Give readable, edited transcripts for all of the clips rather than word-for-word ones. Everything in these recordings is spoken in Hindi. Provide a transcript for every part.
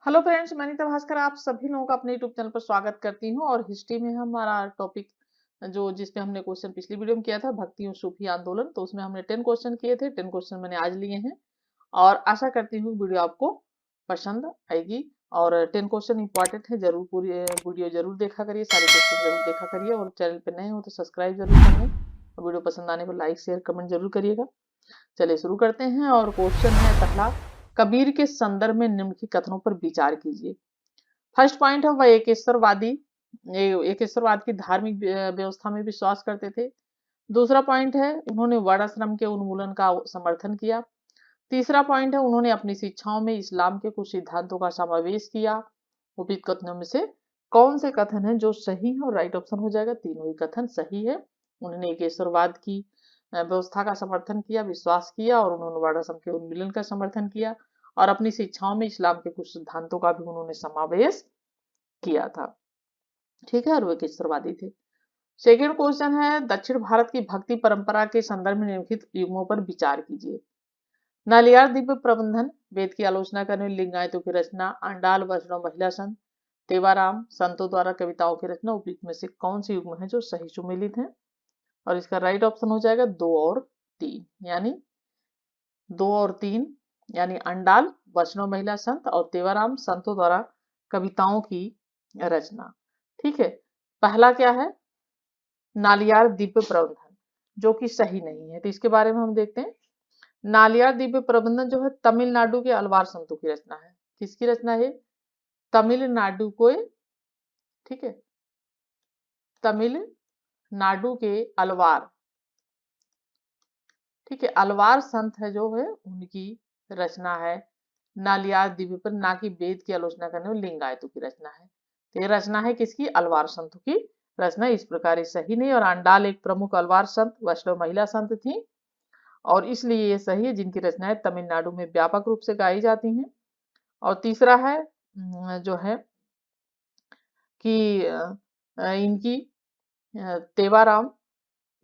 हेलो फ्रेंड्स, मैं अनीता भास्कर आप सभी लोगों का अपने यूट्यूब चैनल पर स्वागत करती हूँ। और हिस्ट्री में हमारा टॉपिक जो जिसपे हमने क्वेश्चन पिछली वीडियो में किया था, भक्ति और सूफी आंदोलन, तो उसमें हमने 10 क्वेश्चन किए थे। 10 क्वेश्चन मैंने आज लिए हैं और आशा करती हूँ वीडियो आपको पसंद आएगी। और 10 क्वेश्चन इंपॉर्टेंट है, जरूर पूरी वीडियो जरूर देखा करिए, सारे क्वेश्चन जरूर देखा करिए। और चैनल पे नए हो तो सब्सक्राइब जरूर कर लें और वीडियो पसंद आने पर लाइक शेयर कमेंट जरूर करिएगा। चलिए शुरू करते हैं। और क्वेश्चन है पहला, कबीर के संदर्भ में निम्नलिखित कथनों पर विचार कीजिए। फर्स्ट पॉइंट है, वह एकेश्वरवाद की धार्मिक व्यवस्था में विश्वास करते थे। दूसरा पॉइंट है, उन्होंने वर्णाश्रम के उन्मूलन का समर्थन किया। तीसरा पॉइंट है, उन्होंने अपनी शिक्षाओं में इस्लाम के कुछ सिद्धांतों का समावेश किया। उपयुक्त कथनों में से कौन से कथन है जो सही है? और राइट ऑप्शन हो जाएगा, तीनों ही कथन सही है। उन्होंने एकेश्वरवाद की व्यवस्था का समर्थन किया, विश्वास किया, और उन्होंने वर्णाश्रम के उन्मूलन का समर्थन किया, और अपनी शिक्षाओं में इस्लाम के कुछ सिद्धांतों का भी उन्होंने समावेश किया था। ठीक है, और वे किश्तरवादी थे। सेकेंड क्वेश्चन है, दक्षिण भारत की भक्ति परंपरा के संदर्भ में निम्नलिखित युग्मों पर विचार कीजिए। नालियार दिव्य प्रबंधन, वेद की आलोचना करने लिंगायतों की रचना, अंडाल वैष्णव महिला संत, तेवाराम, संतों द्वारा कविताओं की रचना, उपयुक्त में से कौन से युग्म है जो सही सुमेलित है? और इसका राइट ऑप्शन हो जाएगा 2 और 3, यानी 2 और 3, यानी अंडाल वैष्णव महिला संत और तेवाराम संतों द्वारा कविताओं की रचना। ठीक है, पहला क्या है? नालियार दिव्य प्रबंधन, जो कि सही नहीं है, तो इसके बारे में हम देखते हैं। नालियार दिव्य प्रबंधन जो है तमिलनाडु के अलवार संतों की रचना है। किसकी रचना है? तमिलनाडु को, ठीक है, तमिलनाडु के अलवार, ठीक है, अलवार संत है जो है उनकी रचना है नालियार दिव्य पर, ना कि वेद की आलोचना करने में लिंगायतों की रचना है। तो ये रचना है किसकी? अलवार संतों की रचना। इस प्रकार ये सही नहीं। और अंडाल एक प्रमुख अलवार संत वैष्णव महिला संत थी, और इसलिए ये सही है, जिनकी रचनाएं तमिलनाडु में व्यापक रूप से गाई जाती हैं। और तीसरा है जो है कि इनकी तेवाराम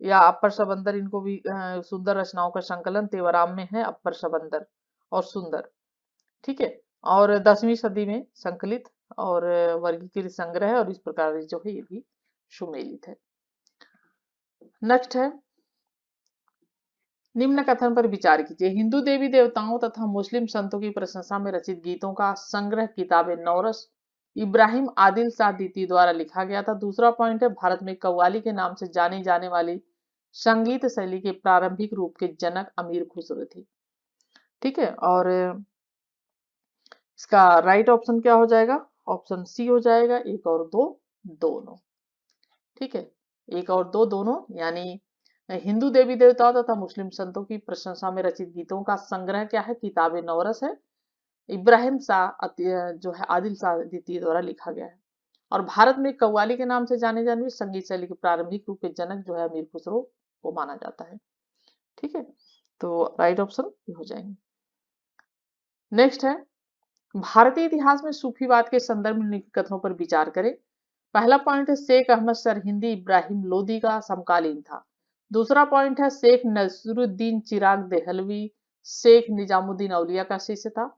या अपर सबंदर, इनको भी सुंदर रचनाओं का संकलन तेवाराम में है, अपर सबंदर और सुंदर। ठीक है, और 10वीं सदी में संकलित और वर्गीकृत संग्रह है, और इस प्रकार जो है ये भी सुमेलित है। नेक्स्ट है, निम्न कथन पर विचार कीजिए। हिंदू देवी देवताओं तथा मुस्लिम संतों की प्रशंसा में रचित गीतों का संग्रह किताब नौरस इब्राहिम आदिल शाह द्वितीय द्वारा लिखा गया था। दूसरा पॉइंट है, भारत में कव्वाली के नाम से जानी जाने वाली संगीत शैली के प्रारंभिक रूप के जनक अमीर खुसरो थे। ठीक है, और इसका राइट ऑप्शन क्या हो जाएगा? ऑप्शन सी हो जाएगा, 1 और 2 दोनों। ठीक है, 1 और 2 दोनों, यानी हिंदू देवी देवताओं तथा मुस्लिम संतों की प्रशंसा में रचित गीतों का संग्रह क्या है? किताब नौरस है, इब्राहिम शाह जो है आदिल शाह द्वितीय द्वारा लिखा गया है। और भारत में कव्वाली के नाम से जाने जाने संगीत शैली के प्रारंभिक रूप के जनक जो है अमीर खुसरो को माना जाता है। ठीक है, तो राइट ऑप्शन ये हो जाएंगे। नेक्स्ट है, भारतीय इतिहास में सूफीवाद के संदर्भ में निम्नलिखित कथनों पर विचार करें। पहला पॉइंट है, शेख अहमद सरहिंदी इब्राहिम लोदी का समकालीन था। दूसरा पॉइंट है, शेख नसरुद्दीन चिराग देहलवी शेख निजामुद्दीन औलिया का शिष्य था।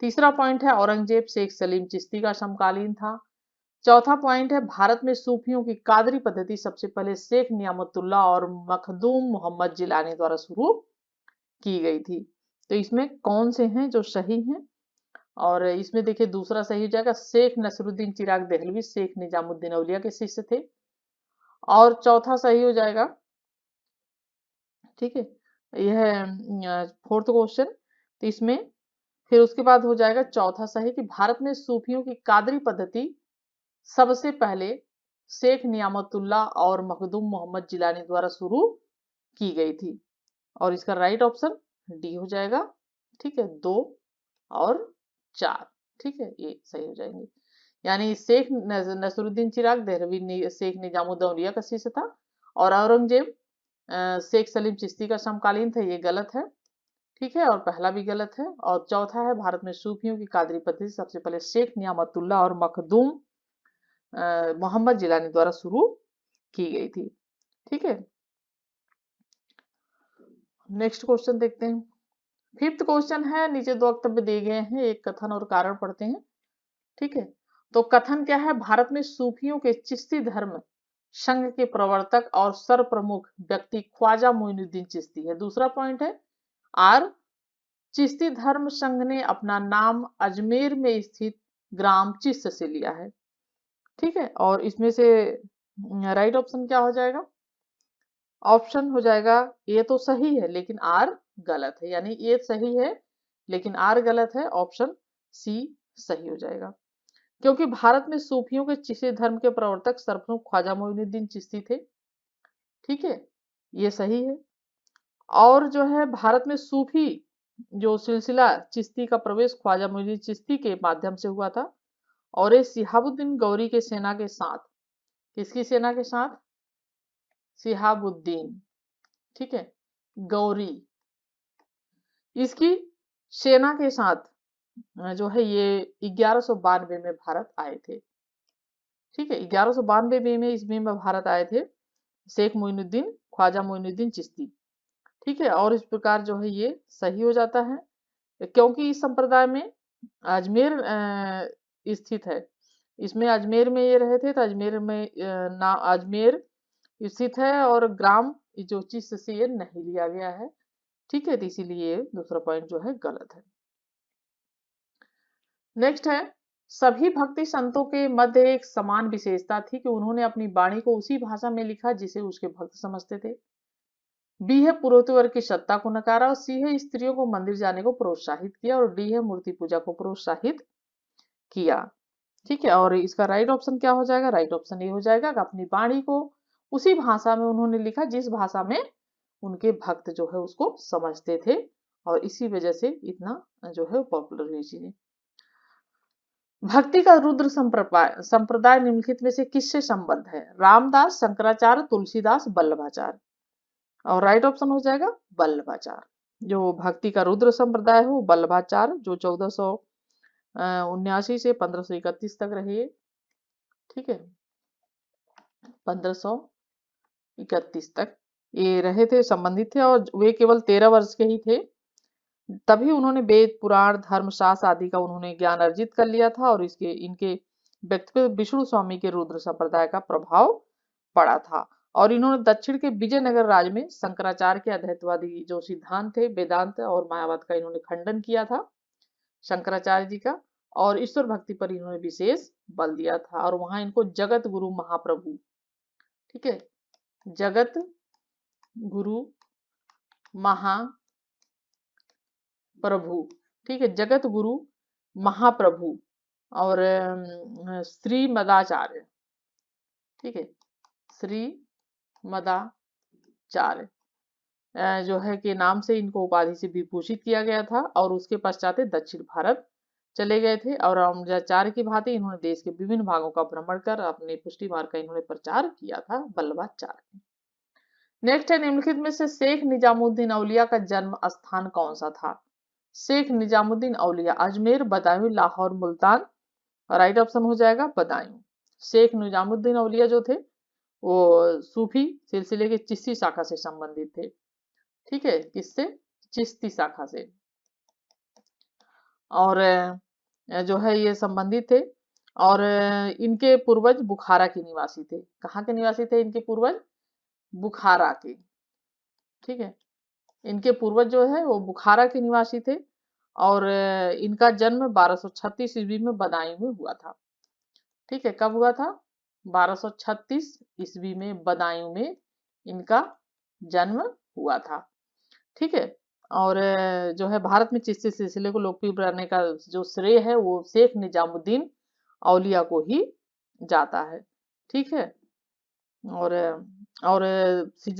तीसरा पॉइंट है, औरंगजेब शेख सलीम चिश्ती का समकालीन था। चौथा पॉइंट है, भारत में सूफियों की कादरी पद्धति सबसे पहले शेख नियामतुल्लाह और मखदूम मोहम्मद जिलानी द्वारा शुरू की गई थी। तो इसमें कौन से हैं जो सही हैं? और इसमें देखिए दूसरा सही हो जाएगा, शेख नसरुद्दीन चिराग देहलवी शेख निजामुद्दीन औलिया के शिष्य थे। और चौथा सही हो जाएगा, ठीक है, यह फोर्थ क्वेश्चन। तो इसमें फिर उसके बाद हो जाएगा चौथा सही कि भारत में सूफियों की कादरी पद्धति सबसे पहले शेख नियामतुल्लाह और मखदूम मोहम्मद जिलानी द्वारा शुरू की गई थी। और इसका राइट ऑप्शन डी हो जाएगा। ठीक है, 2 और 4, ठीक है, ये सही हो जाएंगे। यानी शेख नसरुद्दीन चिराग देहलवी शेख निजामुद्दीन औलिया का शिष्य था, और औरंगजेब शेख सलीम चिश्ती का समकालीन था, ये गलत है। ठीक है, और पहला भी गलत है। और चौथा है, भारत में सूफियों की कादरी पद्धति सबसे पहले शेख नियामतुल्लाह और मखदूम मोहम्मद जिलानी द्वारा शुरू की गई थी। ठीक है, नेक्स्ट क्वेश्चन देखते हैं। फिफ्थ क्वेश्चन है, नीचे 2 वक्तव्य दिए गए हैं, एक कथन और कारण पढ़ते हैं। ठीक है। तो कथन क्या है, भारत में सूफियों के चिश्ती धर्म संघ के प्रवर्तक और सर्वप्रमुख व्यक्ति ख्वाजा मोइनुद्दीन चिश्ती है। दूसरा पॉइंट है आर, चिश्ती धर्म संघ ने अपना नाम अजमेर में स्थित ग्राम चिश्त से लिया है। ठीक है, और इसमें से राइट ऑप्शन क्या हो जाएगा, ऑप्शन हो जाएगा ए तो सही है लेकिन आर गलत है, यानी ए सही है लेकिन आर गलत है, ऑप्शन सी सही हो जाएगा। क्योंकि भारत में सूफियों के चिश्ती धर्म के प्रवर्तक सर्वप्रमुख ख्वाजा मोइनुद्दीन चिश्ती थे। ठीक है, ये सही है। और जो है भारत में सूफी जो सिलसिला चिश्ती का प्रवेश ख्वाजा मोइनुद्दीन चिश्ती के माध्यम से हुआ था, और ये सिहाबुद्दीन गौरी के सेना के साथ, किसकी सेना के साथ, सिहाबुद्दीन, ठीक है, गौरी, इसकी सेना के साथ जो है ये 1192 में भारत आए थे। ठीक है, 1192 में इसमें भारत आए थे शेख मोइनुद्दीन ख्वाजा मोइनुद्दीन चिश्ती। ठीक है, और इस प्रकार जो है ये सही हो जाता है, क्योंकि इस संप्रदाय में अजमेर स्थित है, इसमें अजमेर में ये रहे थे, तो अजमेर में ना अजमेर स्थित है, और ग्राम जो चिश्त से ये नहीं लिया गया है। ठीक है, तो इसीलिए दूसरा पॉइंट जो है गलत है। नेक्स्ट है, सभी भक्ति संतों के मध्य एक समान विशेषता थी कि उन्होंने अपनी वाणी को उसी भाषा में लिखा जिसे उसके भक्त समझते थे। बी है पुरोहित वर्ग की सत्ता को नकारा, और सी है स्त्रियों को मंदिर जाने को प्रोत्साहित किया, और डी है मूर्ति पूजा को प्रोत्साहित किया। ठीक है, और इसका राइट ऑप्शन क्या हो जाएगा, राइट ऑप्शन ये हो जाएगा कि अपनी वाणी को उसी भाषा में उन्होंने लिखा जिस भाषा में उनके भक्त जो है उसको समझते थे, और इसी वजह से इतना जो है पॉपुलर हुई चीजें। भक्ति का रुद्र संप्रदाय निम्नलिखित में से किससे संबद्ध है, रामदास, शंकराचार्य, तुलसीदास, वल्लभाचार्य, और राइट ऑप्शन हो जाएगा वल्लभाचार्य। जो भक्ति का रुद्र संप्रदाय है वो वल्लभाचार्य, जो 1479 से 1531 तक रहे। ठीक है, 1531 तक ये रहे थे, संबंधित थे, और वे केवल 13 वर्ष के ही थे, तभी उन्होंने वेद पुराण धर्मशास्त्र आदि का उन्होंने ज्ञान अर्जित कर लिया था, और इनके व्यक्तित्व विष्णु स्वामी के रुद्र संप्रदाय का प्रभाव पड़ा था। और इन्होंने दक्षिण के विजयनगर राज्य में शंकराचार्य के अद्वैतवादी जो सिद्धांत थे, वेदांत और मायावाद का इन्होंने खंडन किया था, शंकराचार्य जी का, और ईश्वर भक्ति पर इन्होंने विशेष बल दिया था, और वहां इनको जगत गुरु महाप्रभु, ठीक है, जगत गुरु महाप्रभु, ठीक है, जगत गुरु महाप्रभु और श्री मदाचार्य, ठीक है, श्री मदाचार्य जो है के नाम से इनको उपाधि से विभूषित किया गया था, और उसके पश्चात दक्षिण भारत चले गए थे, और रामाचार्य की भांति इन्होंने देश के विभिन्न भागों का भ्रमण कर अपने पुष्टि मार्ग का इन्होंने प्रचार किया था, वल्लभाचार्य। नेक्स्ट है, निम्नलिखित में से शेख निजामुद्दीन औलिया का जन्म स्थान कौन सा था, शेख निजामुद्दीन औलिया अजमेर, बदायूं, लाहौर, मुल्तान, राइट ऑप्शन हो जाएगा बदायूं। शेख निजामुद्दीन औलिया जो थे वो सूफी सिलसिले के चिश्ती शाखा से संबंधित थे। ठीक है, किससे, चिश्ती शाखा से, और जो है ये संबंधित थे, और इनके पूर्वज बुखारा के निवासी थे। कहाँ के निवासी थे इनके पूर्वज, बुखारा के। ठीक है, इनके पूर्वज जो है वो बुखारा के निवासी थे, और इनका जन्म 1236 ईस्वी में बदायूं में हुआ था। ठीक है, कब हुआ था, 1236 ईस्वी में बदायूं में इनका जन्म हुआ था। ठीक है, और जो है भारत में चिश्ती सिलसिले को लोकप्रिय बनाने का जो श्रेय है वो शेख निजामुद्दीन औलिया को ही जाता है। ठीक है, और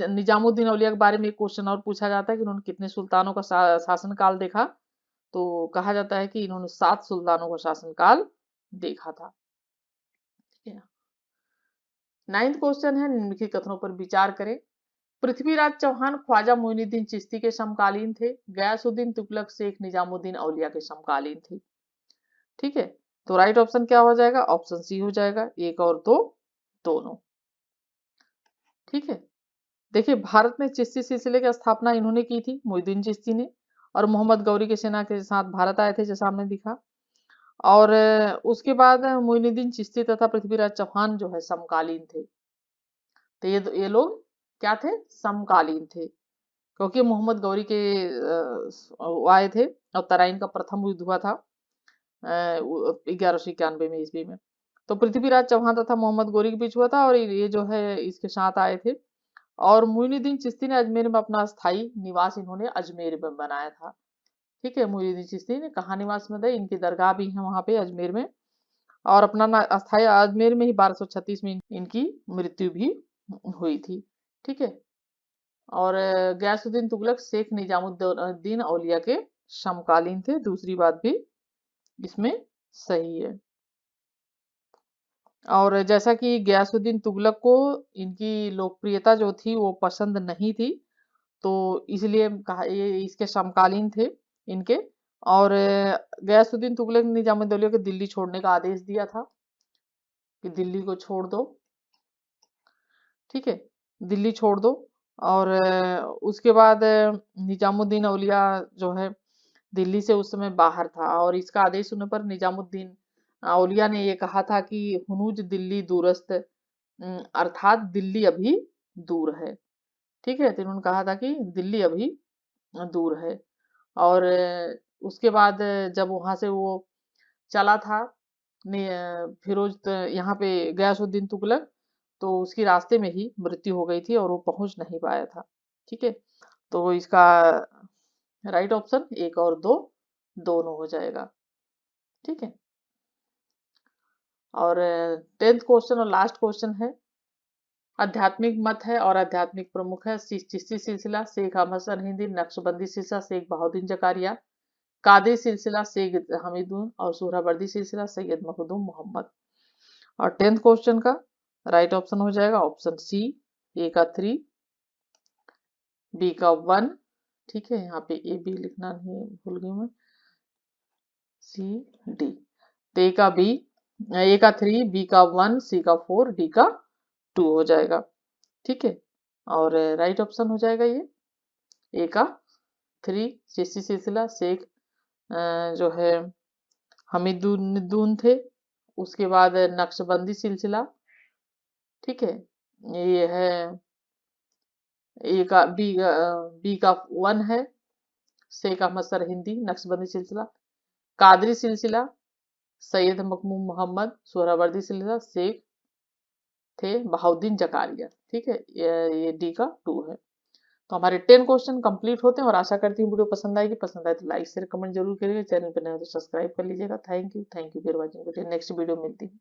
निजामुद्दीन औलिया के बारे में एक क्वेश्चन और पूछा जाता है कि उन्होंने कितने सुल्तानों का शासनकाल देखा, तो कहा जाता है कि इन्होंने 7 सुल्तानों का शासनकाल देखा था। ठीक है, 9th क्वेश्चन है, निम्नलिखित कथनों पर विचार करें। पृथ्वीराज चौहान ख्वाजा मोइनुद्दीन चिश्ती के समकालीन थे, गयासुद्दीन तुगलक शेख निजामुद्दीन औलिया के समकालीन थे। ठीक है, तो राइट ऑप्शन क्या हो जाएगा, ऑप्शन सी हो जाएगा, 1 और 2 दोनों। ठीक है, देखिए भारत में चिश्ती सिलसिले की स्थापना इन्होंने की थी, मोइनुद्दीन चिश्ती ने, और मोहम्मद गौरी की सेना के साथ भारत आए थे, जैसा हमने दिखा। और उसके बाद मोइनुद्दीन चिश्ती तथा पृथ्वीराज चौहान जो है समकालीन थे। तो ये लोग क्या थे? समकालीन थे, क्योंकि मोहम्मद गौरी के वो आए थे और तराइन का प्रथम युद्ध हुआ था 1191 में ईस्वी में। तो पृथ्वीराज चौहान तथा मोहम्मद गौरी के बीच हुआ था और ये जो है इसके साथ आए थे। और मोइनुद्दीन चिश्ती ने अजमेर में अपना स्थायी निवास इन्होंने अजमेर में बनाया था। ठीक है, मोइनुद्दीन चिश्ती ने कहाँ निवास में थे? इनकी दरगाह भी है वहां पे अजमेर में, और अपना अस्थायी अजमेर में ही 1236 में इनकी मृत्यु भी हुई थी। ठीक है, और गयासुद्दीन तुगलक शेख निजामुद्दीन औलिया के समकालीन थे, दूसरी बात भी इसमें सही है। और जैसा कि गयासुद्दीन तुगलक को इनकी लोकप्रियता जो थी वो पसंद नहीं थी, तो इसलिए कहा ये इसके समकालीन थे इनके। और गयासुद्दीन तुगलक ने निजामुद्दीन औलिया को दिल्ली छोड़ने का आदेश दिया था कि दिल्ली को छोड़ दो। ठीक है, दिल्ली छोड़ दो। और उसके बाद निजामुद्दीन औलिया जो है दिल्ली से उस समय बाहर था, और इसका आदेश सुनने पर निजामुद्दीन औलिया ने ये कहा था कि हुनूज दिल्ली दूरस्थ, अर्थात दिल्ली अभी दूर है। ठीक है, तो इन्होंने कहा था कि दिल्ली अभी दूर है। और उसके बाद जब वहां से वो चला था फिरोज यहाँ पे गयासुद्दीन तुगलक, तो उसकी रास्ते में ही मृत्यु हो गई थी और वो पहुंच नहीं पाया था। ठीक है, तो इसका राइट ऑप्शन 1 और 2 दोनों हो जाएगा। ठीक है, और 10th क्वेश्चन और लास्ट क्वेश्चन है, आध्यात्मिक मत है और आध्यात्मिक प्रमुख है। चिश्ती सिलसिला, शेख अहमद सरहिंदी, नक्शबंदी सिलसिला, शेख बहाउद्दीन जकारिया, कादरी सिलसिला, शेख हमीदुन, और सुहरावर्दी सिलसिला, सैयद मखदूम मोहम्मद। और 10th क्वेश्चन का राइट ऑप्शन हो जाएगा ऑप्शन सी, ए का 3, बी का 1। ठीक है, यहाँ पे ए बी लिखना नहीं भूल गई मैं, सी डी। तो ए का बी, ए का 3, बी का 1, सी का 4, डी का 2 हो जाएगा। ठीक है, और राइट ऑप्शन हो जाएगा ये ए का 3, चिश्ती सिलसिला, शेख जो है हमीदुद्दीन थे। उसके बाद नक्शबंदी सिलसिला। ठीक है, ये है ए का बी का 1 है, शेख अहमद सरहिंदी नक्शबंदी सिलसिला। कादरी सिलसिला, सैयद मखदूम मोहम्मद। सोहरावर्दी सिलसिला, शेख थे बहाउद्दीन जकारिया। ठीक है, ये डी का 2 है। तो हमारे 10 क्वेश्चन कंप्लीट होते हैं, और आशा करती हूँ वीडियो पसंद आएगी। पसंद आए तो लाइक शेयर कमेंट जरूर करिएगा, चैनल पर नए हो तो सब्सक्राइब कर लीजिएगा। Thank you for watching video. Next video मिलती है।